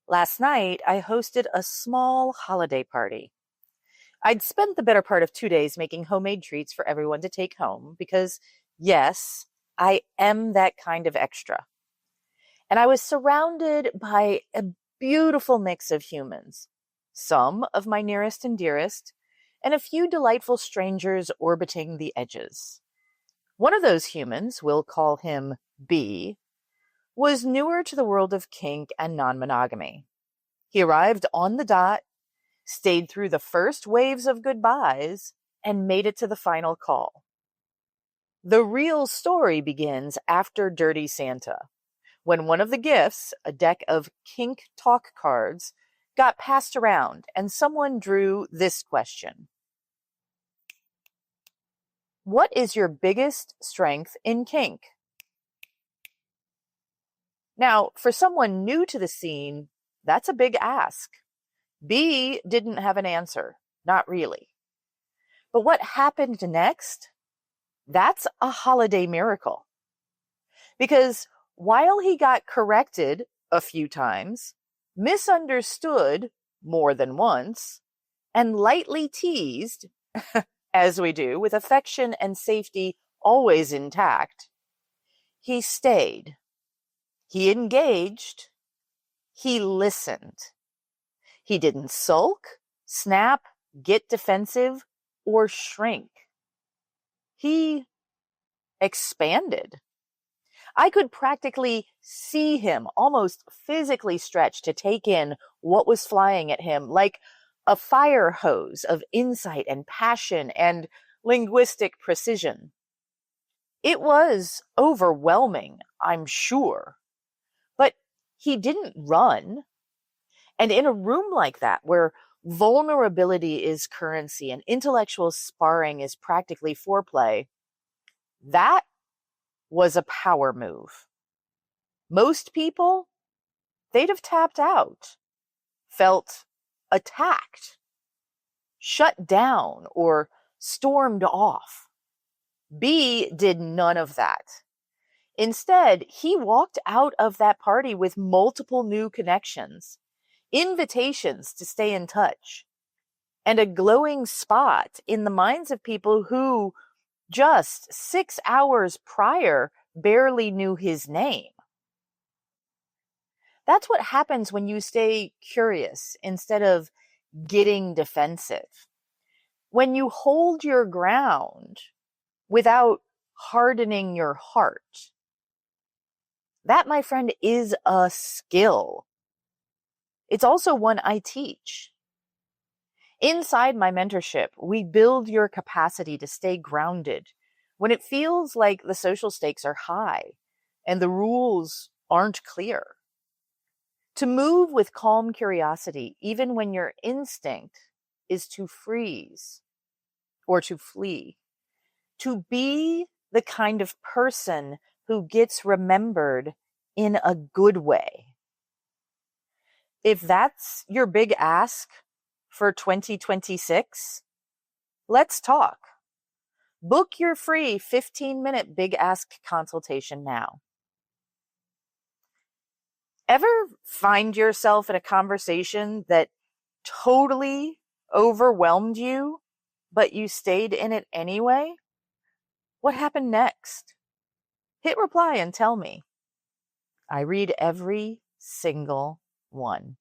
Last night, I hosted a small holiday party. I'd spent the better part of 2 days making homemade treats for everyone to take home because, yes, I am that kind of extra. And I was surrounded by a beautiful mix of humans, some of my nearest and dearest, and a few delightful strangers orbiting the edges. One of those humans, we'll call him B, was newer to the world of kink and non monogamy. He arrived on the dot, stayed through the first waves of goodbyes, and made it to the final call. The real story begins after Dirty Santa, when one of the gifts, a deck of kink talk cards, got passed around and someone drew this question: what is your biggest strength in kink? Now, for someone new to the scene, that's a big ask. B didn't have an answer, not really. But what happened next? That's a holiday miracle. Because while he got corrected a few times, misunderstood more than once, and lightly teased, as we do, with affection and safety always intact, he stayed. He engaged. He listened. He didn't sulk, snap, get defensive, or shrink. He expanded. I could practically see him almost physically stretch to take in what was flying at him like a fire hose of insight and passion and linguistic precision. It was overwhelming, I'm sure, but he didn't run. And in a room like that, where vulnerability is currency and intellectual sparring is practically foreplay, that was a power move. Most people, they'd have tapped out, felt attacked, shut down, or stormed off. B did none of that. Instead, he walked out of that party with multiple new connections, invitations to stay in touch, and a glowing spot in the minds of people who, just 6 hours prior, barely knew his name. That's what happens when you stay curious instead of getting defensive. When you hold your ground without hardening your heart. That, my friend, is a skill. It's also one I teach. Inside my mentorship, we build your capacity to stay grounded when it feels like the social stakes are high and the rules aren't clear. To move with calm curiosity, even when your instinct is to freeze or to flee. To be the kind of person who gets remembered in a good way. If that's your big ask for 2026, let's talk. Book your free 15-minute Big Ask consultation now. Ever find yourself in a conversation that totally overwhelmed you, but you stayed in it anyway? What happened next? Hit reply and tell me. I read every single one.